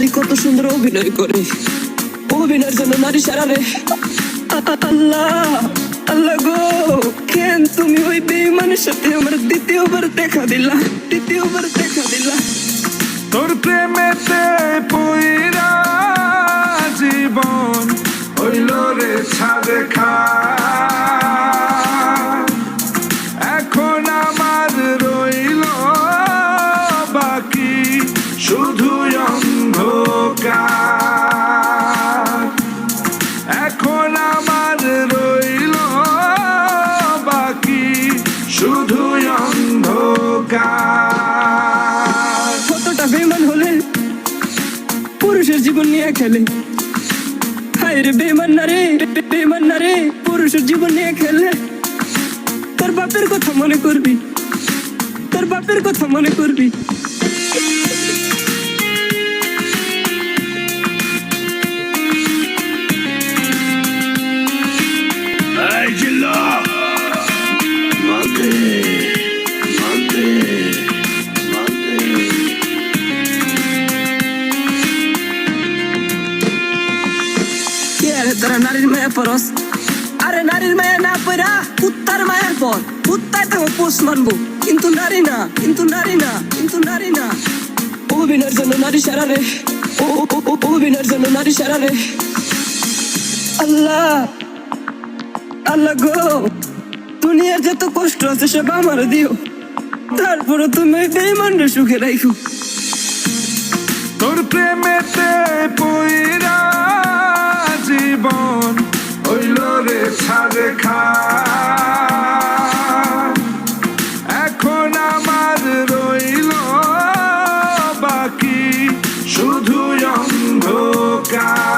নারী কত সুন্দর অভিনয় করে, অভিনয়ের জন্য নারী সারা রে। আল্লাহ আল্লাহ গো, কেন তুমি ওই বেঈমানের সাথে আমার দ্বিতীয়বার দেখা দিলা, দ্বিতীয়বার দেখা দিলা। তোর প্রেমেতে পইরা জীবন হইল রে ছাড়ে খা। এখন আমার রইল বাকি শুধু অন্ধকার। এখন আমার রইল বাকি শুধু অন্ধকার। কতটা বেঈমান হলে পুরুষের জীবন নিয়ে খেলে, হায় রে বেঈমান না রে, বেঈমান না রে, পুরুষের জীবন নিয়ে খেলে। তোর বাপের কথা মনে করবি, তোর বাপের কথা মনে করবি। তোরা নারীর মায়া পরস, আরে নারীর মায়া না পড়া কুত্তার মায়ার পর। কুত্তায় তো পোষ মানবো, কিন্তু নারী না, কিন্তু নারী না, কিন্তু নারী না। অভিনয়ের জন্য নারী সারা রে, অভিনয়ের জন্য নারী সারা রে। আল্লাহ আল্লাহ গো, দুনিয়ার যত কষ্ট আছে সব আমার দিও, তারপরে তুমি বেঈমানরে সুখে রাখো। তোর প্রেমেতে পইরা জীবন হইল রে ছাড়ে খা। এখন আমার রইল বাকি শুধু অন্ধকার।